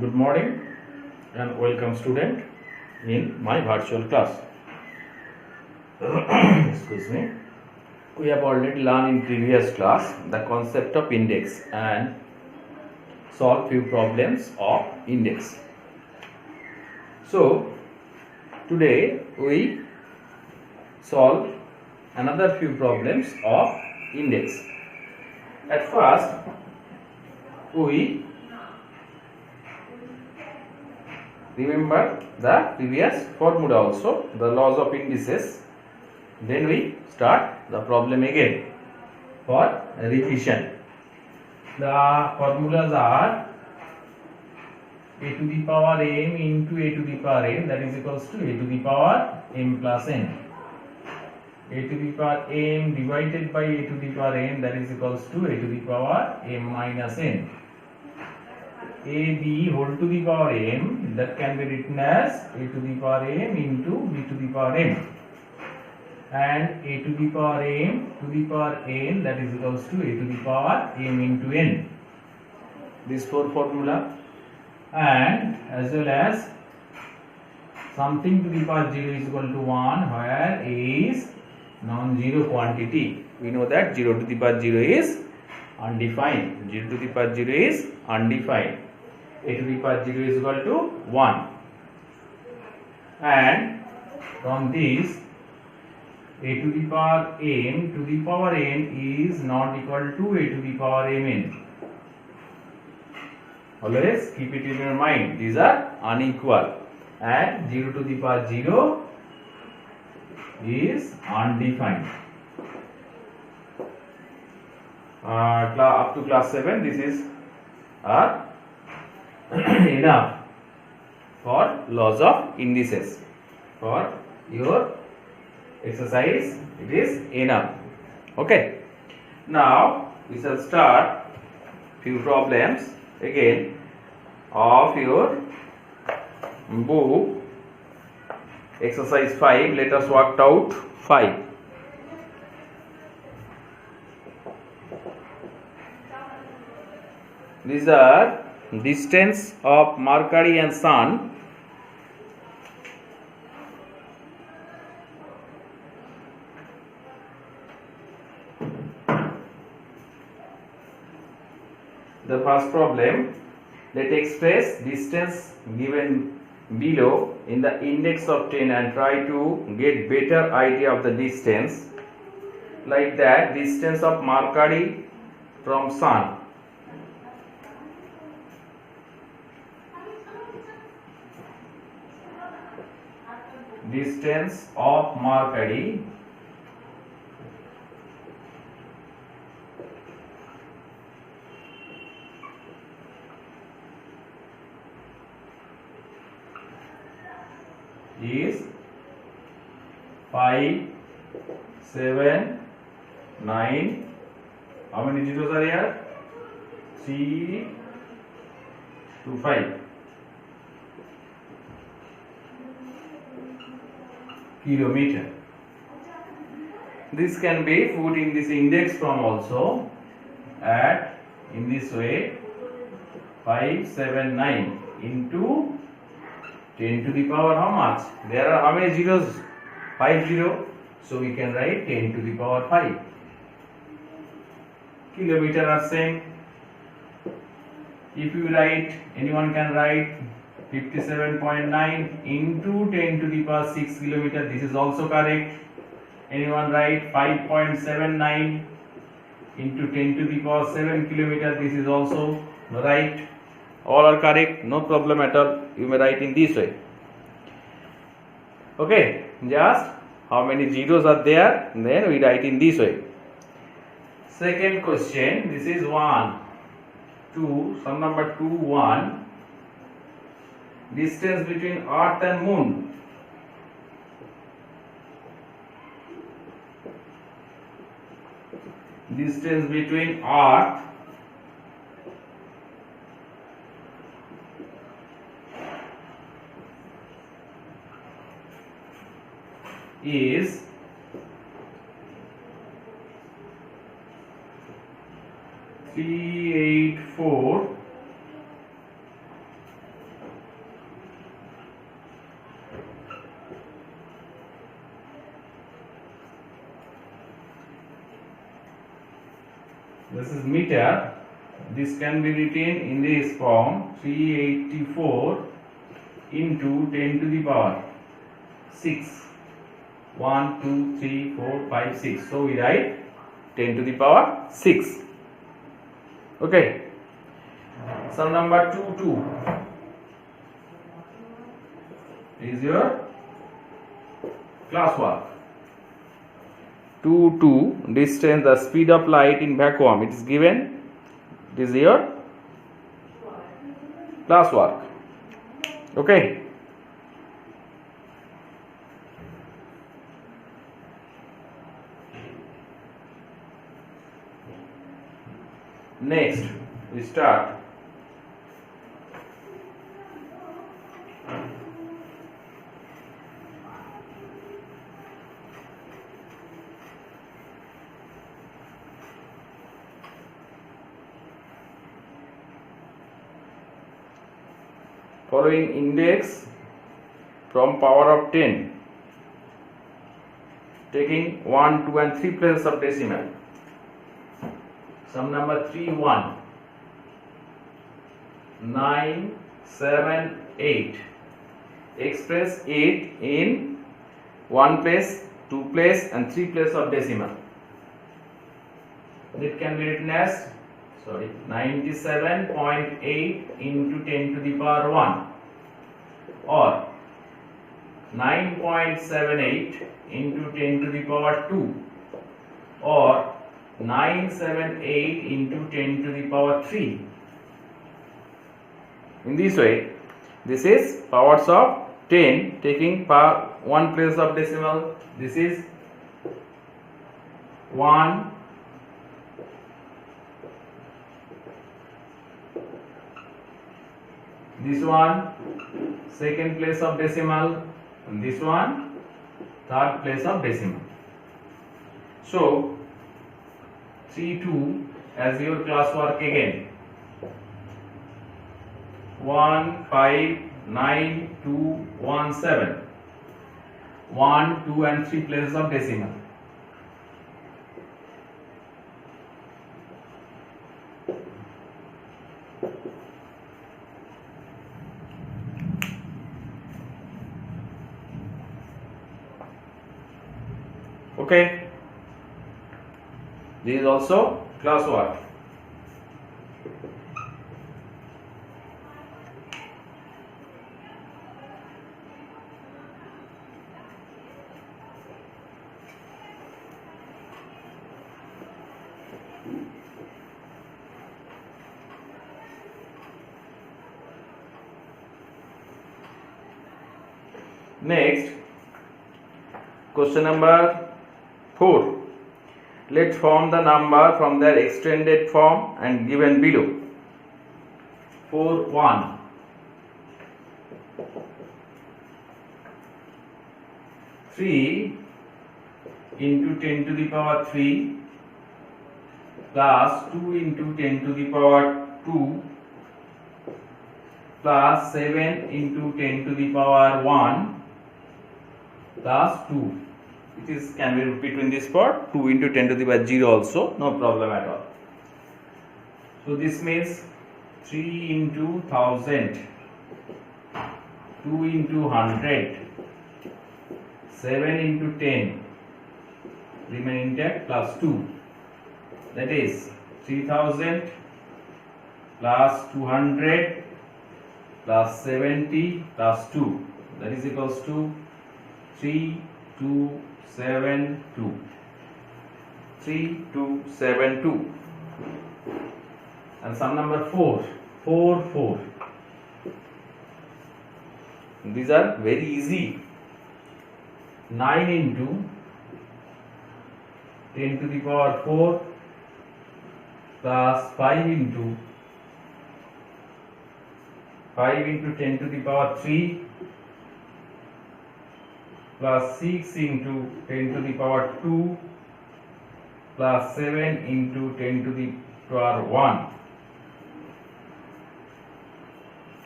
Good morning and welcome student in my virtual class. Excuse me. We have already learned in previous class the concept of index and solve few problems of index. So today we solve another few problems of index. At first we remember the previous formula also, the laws of indices. Then we start the problem again for revision. The formulas are a to the power m into a to the power n, that is equals to a to the power m plus n. A to the power m divided by a to the power n, that is equals to a to the power m minus n. AB whole to the power m, that can be written as a to the power m into b to the power m, and a to the power m to the power n, that is equals to a to the power m into n. These four formula, and as well as something to the power 0 is equal to 1 where a is non-zero quantity. We know that 0 to the power 0 is undefined. 0 to the power 0 is undefined. A to the power 0 is equal to 1, and from this a to the power m to the power n is not equal to a to the power mn. Always keep it in your mind, these are unequal, and 0 to the power 0 is undefined. Up to class 7 this is enough for laws of indices. For your exercise it is enough. Okay, now we shall start few problems again of your book, exercise 5. Let us work out 5. These are distance of Mercury and Sun. The first problem, let express distance given below in the index of 10 and try to get better idea of the distance. Like that, distance of Mercury from Sun. Distance of Mercury is 5, 7, 9. How many zeros are here? 3 to 5 kilometer. This can be put in this index form also, at in this way 5, 7, 9 into 10 to the power how much? There are how many zeros? 5 0. So we can write 10 to the power 5. Kilometer are same. If you write, anyone can write 57.9 into 10 to the power 6 kilometer. This is also correct. Anyone write 5.79 into 10 to the power 7 kilometer. This is also right. All are correct, no problem at all. You may write in this way. Okay, just how many zeros are there, then we write in this way. Second question, this is 1, 2, sum number 2, 1. Distance between Earth and Moon. Distance between Earth is 384 this is meter. This can be written in this form 384 into 10 to the power 6. 1, 2, 3, 4, 5, 6. So we write 10 to the power 6. Okay. Sum number 2 is your classwork. 2 distance, the speed of light in vacuum, it is given. It is your classwork. Okay. Next, we start. Following index from power of 10, taking 1, 2 and 3 places of decimal. Sum number 3, 1, 9, 7, 8. Express 8 in 1 place, 2 place and 3 place of decimal. It can be written as 97.8 into 10 to the power 1 or 9.78 into 10 to the power 2 or 978 into 10 to the power 3. In this way, this is powers of 10 taking power 1 place of decimal. This is 1, this one second place of decimal, and this one third place of decimal. So 3, 2 as your classwork again. 1, 5, 9, 2, 1, 7. 1, 2 and 3 places of decimal. Okay, this is also classwork. Next, question number 4. Let's form the number from their extended form and given below. 4, 1. 3 into 10 to the power 3 plus 2 into 10 to the power 2 plus 7 into 10 to the power 1 plus 2. It is can be between this part 2 into 10 to the power 0 also, no problem at all. So this means 3 into 1000, 2 into 100, 7 into 10 remain intact plus 2, that is 3000 plus 200 plus 70 plus 2, that is equals to 3272. 3272. And sum number 4, 4, 4. These are very easy. 9 into 10 to the power 4 plus 5 into 10 to the power 3 plus 6 into 10 to the power 2 plus 7 into 10 to the power 1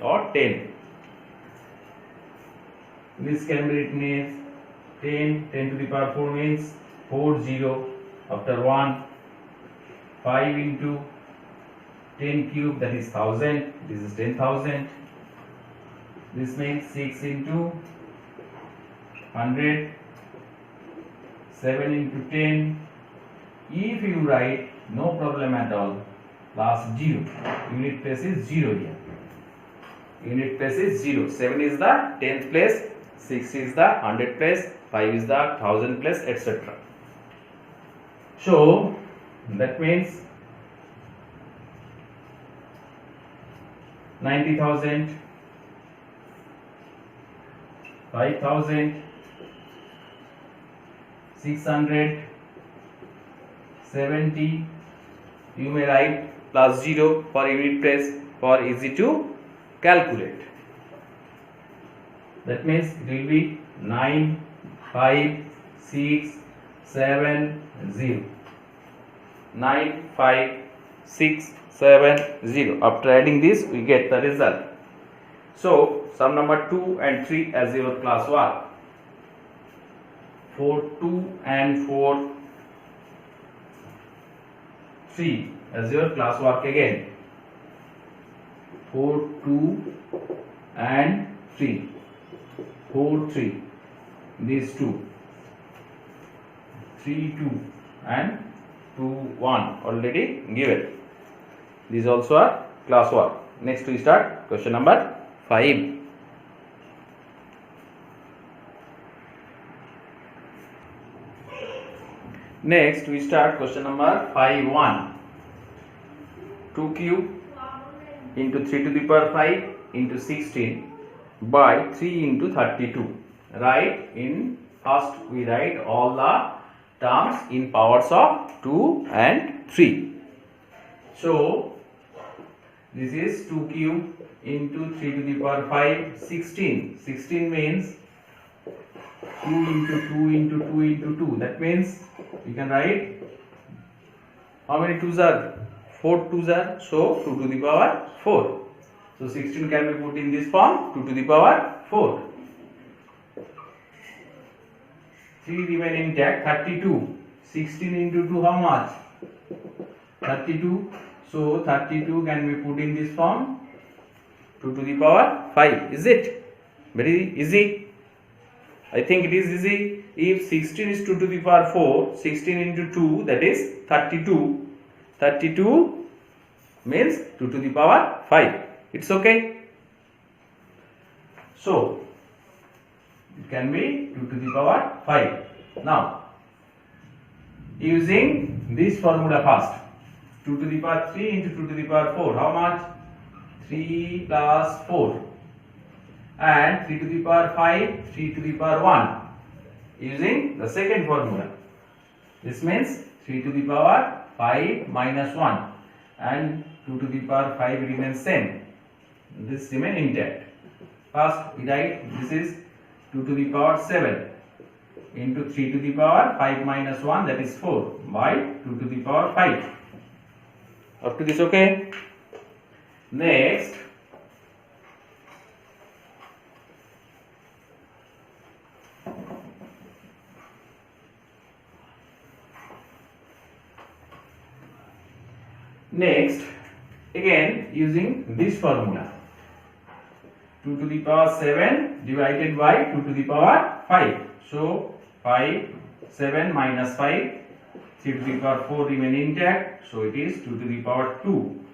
or 10. This can be written as 10 to the power 4 means 4 0 after 1, 5 into 10 cube, that is 1000. This is 10,000. This means 6 into 100, 7 into 10. If you write, no problem at all, plus 0. Unit place is 0 here. Unit place is 0. 7 is the 10th place, 6 is the 100th place, 5 is the 1000th place, etc. So that means 90,000, 5,000, 600, 70. You may write plus 0 for unit place for easy to calculate. That means it will be 9, 5, 6, 7, 0. 9, 5, 6, 7, 0. After adding this, we get the result. So, sum number 2 and 3 as your class work. For 2 and for 3 as your class work again. 4, 2 and 3. 4, 3. These two. 3, 2 and 2, 1 already given. These also are class work. Next we start question number 5. Next we start question number 5.1. 2 cube into 3 to the power 5 into 16 by 3 into 32. Right, in first we write all the terms in powers of 2 and 3. So this is 2 cube into 3 to the power 5, 16. 16 means 2 into 2 into 2 into 2. That means you can write how many 2s are? 4 2s are. So 2 to the power 4. So 16 can be put in this form, 2 to the power 4. 3 remain intact, 32. 16 into 2 how much? 32. So 32 can be put in this form, 2 to the power 5. Is it? Very easy. I think it is easy. If 16 is 2 to the power 4, 16 into 2, that is 32. 32 means 2 to the power 5. It's okay. So it can be 2 to the power 5. Now using this formula first. 2 to the power 3 into 2 to the power 4. How much? 3 plus 4. And 3 to the power 5, 3 to the power 1. Using the second formula. This means 3 to the power 5 minus 1. And 2 to the power 5 remains same. This remain intact. First we write this is 2 to the power 7 into 3 to the power 5 minus 1, that is 4, by 2 to the power 5. Up to this okay? Next again using this formula, 2 to the power 7 divided by 2 to the power 5. So 5, 7 minus 5, 3 to the power 4 remain intact. So it is 2 to the power 2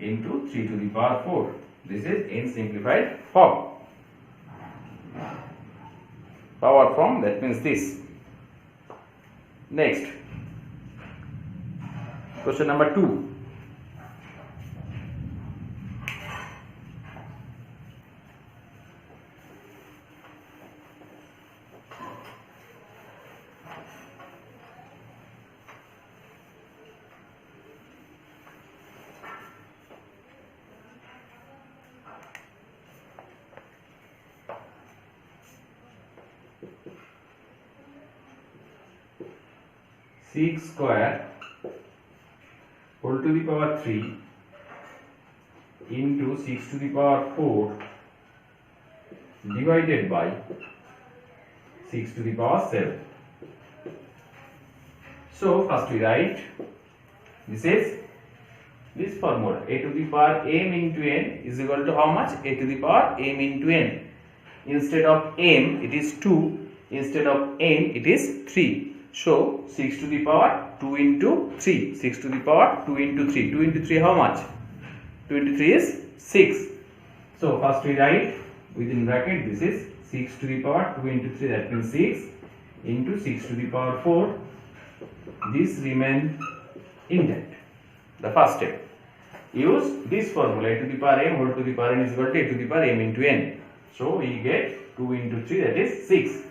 into 3 to the power 4. This is in simplified form. Power form, that means this. Next, question number 2. Six square whole to the power 3 into 6 to the power 4 divided by 6 to the power 7. So first we write This is this formula. A to the power m into n is equal to how much? A to the power m into n. Instead of m it is 2, instead of n it is 3. So 6 to the power 2 into 3. 6 to the power 2 into 3. 2 into 3 how much? 2 into 3 is 6. So first we write within bracket, this is 6 to the power 2 into 3, that means 6 into 6 to the power 4. This remain intact. The first step. Use this formula, a to the power m whole to the power n is equal to a to the power m into n. So we get 2 into 3, that is 6.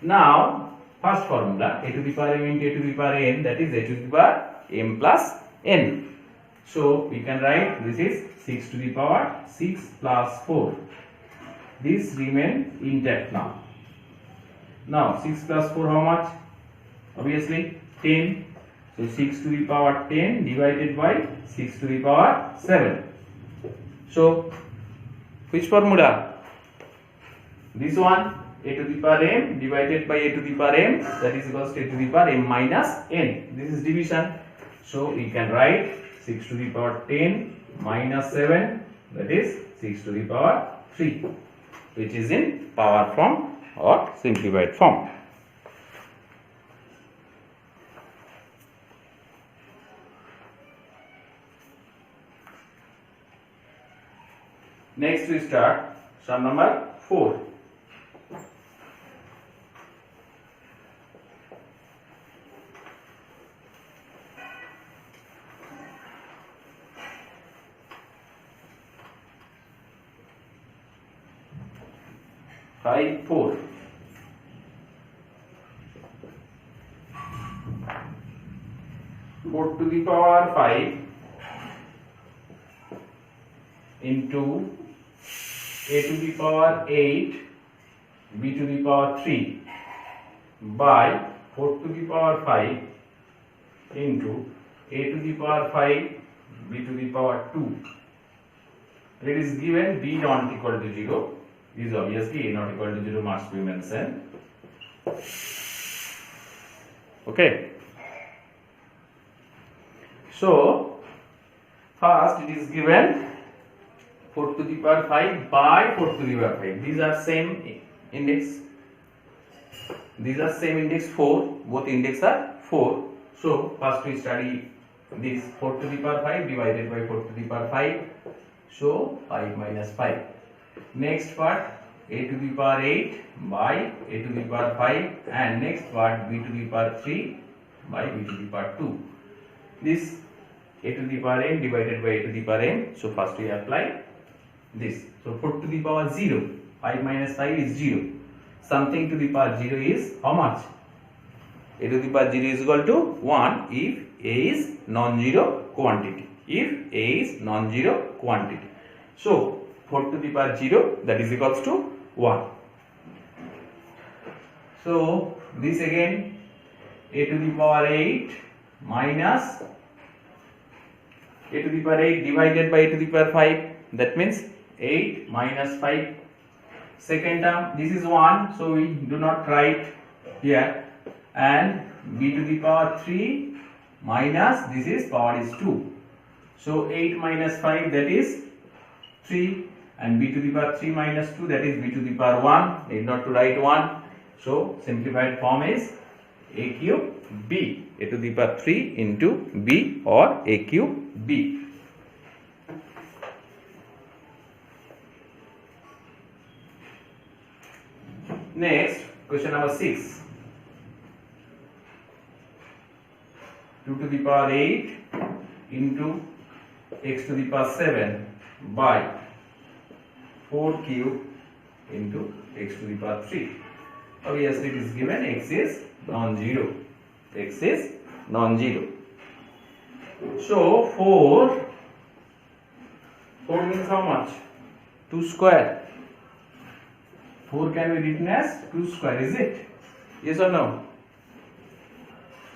Now first formula, a to the power m into a to the power n, that is a to the power m plus n. So we can write this is 6 to the power 6 plus 4. This remain intact now. Now 6 plus 4 how much? Obviously 10. So 6 to the power 10 divided by 6 to the power 7. So which formula? This one, a to the power m divided by a to the power m, that is equals to a to the power m minus n. This is division. So we can write 6 to the power 10 minus 7, that is 6 to the power 3, which is in power form or simplified form. Next we start sum number 4. Five, 4. Four to the power 5 into a to the power 8 b to the power 3 by 4 to the power 5 into a to the power 5 b to the power 2. It is given b not equal to 0. Is obviously a not equal to 0 must be mentioned. Okay. So first it is given 4 to the power 5 by 4 to the power 5. These are same index. These are same index 4. Both index are 4. So first we study this 4 to the power 5 divided by 4 to the power 5. So 5 minus 5. Next part a to the power 8 by a to the power 5, and next part b to the power 3 by b to the power 2. This a to the power n divided by a to the power n. So first we apply this. So 4 to the power 0. 5 minus 5 is 0. Something to the power 0 is how much? A to the power 0 is equal to 1 if a is non-zero quantity. If a is non-zero quantity. So 4 to the power 0, that is equals to 1. So this again a to the power 8 minus a to the power 8 divided by a to the power 5, that means 8 minus 5. Second term, this is 1, so we do not write here, and b to the power 3 minus this is power is 2. So 8 minus 5, that is 3, and b to the power 3 minus 2, that is b to the power 1. Need not to write 1. So simplified form is a cube b, a to the power 3 into b or a cube b. Next, question number 6. 2 to the power 8 into x to the power 7 by 4 cube into x to the power 3. Obviously it is given x is non-zero. X is non-zero. So 4 means how much? 2 square. 4 can be written as 2 square, is it? Yes or no?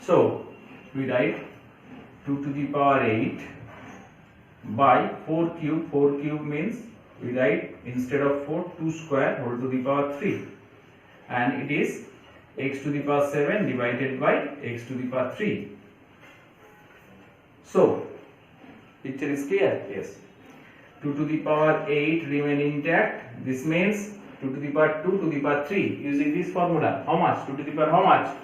So we write 2 to the power 8 by 4 cube. 4 cube means we write instead of 4 2 square whole to the power 3, and it is x to the power 7 divided by x to the power 3. So picture is clear? Yes. 2 to the power 8 remain intact. This means 2 to the power 2 to the power 3 using this formula. How much? 2 to the power how much?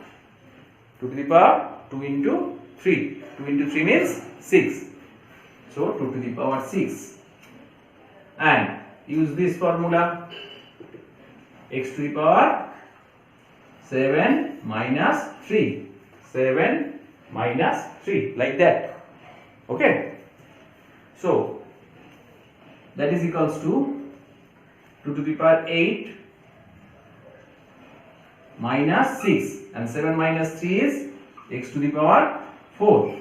2 to the power 2 into 3. 2 into 3 means 6. So 2 to the power 6. And use this formula. X to the power 7 minus 3. 7 minus 3. Like that. Okay. So that is equals to 2 to the power 8 minus 6, and 7 minus 3 is x to the power 4.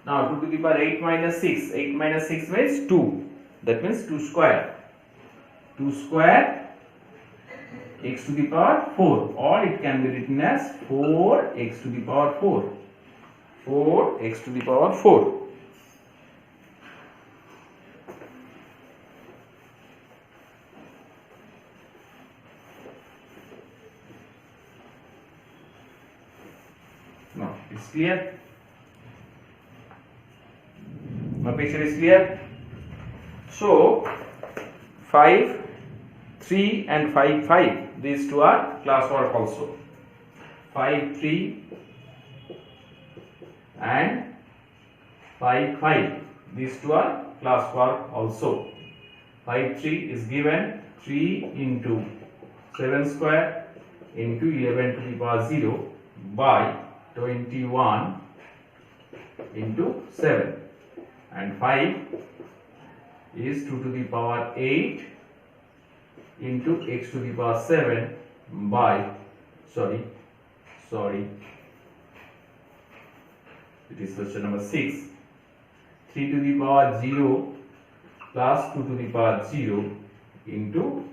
Now 2 to the power 8 minus 6, 8 minus 6 means 2, that means 2 square. 2 square x to the power 4, or it can be written as 4x to the power 4. 4x to the power 4. Now it's clear. My picture is clear. So 5, 3 and 5, 5. These two are classwork also. 5, 3 and 5, 5. These two are classwork also. 5, 3 is given 3 into 7 square into 11 to the power 0 by 21 into 7, and 5 is 2 to the power 8 into x to the power 7 by sorry it is question number 6, 3 to the power 0 plus 2 to the power 0 into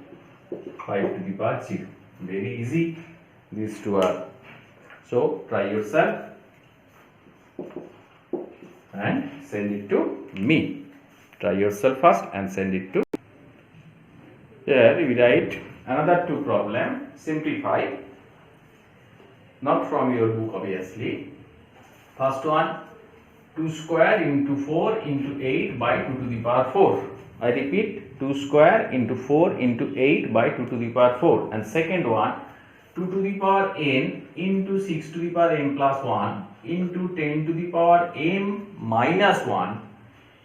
5 to the power 0. Very easy, these two are. So try yourself and send it to me. Try yourself first and send it to. Here we write another two problem. Simplify. Not from your book obviously. First one, 2 square into 4 into 8 by 2 to the power 4. I repeat, 2 square into 4 into 8 by 2 to the power 4. And second one, 2 to the power n into 6 to the power m plus 1 into 10 to the power m minus 1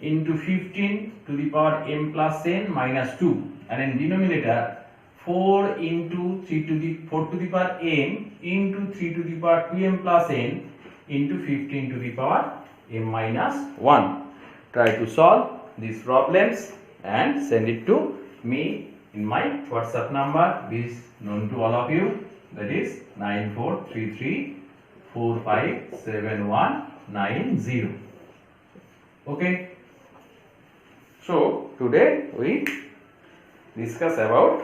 into 15 to the power m plus n minus 2, and in denominator 4 into 4 to the power n into 3 to the power 2m plus n into 15 to the power m minus 1. Try to solve these problems and send it to me in my WhatsApp number, which is known to all of you, that is 9433457190. Okay. So today we discuss about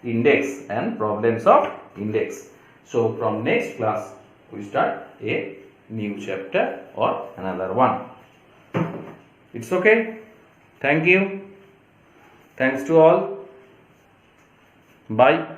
index and problems of index. So from next class we start a new chapter or another one. It's okay. Thank you. Thanks to all. Bye.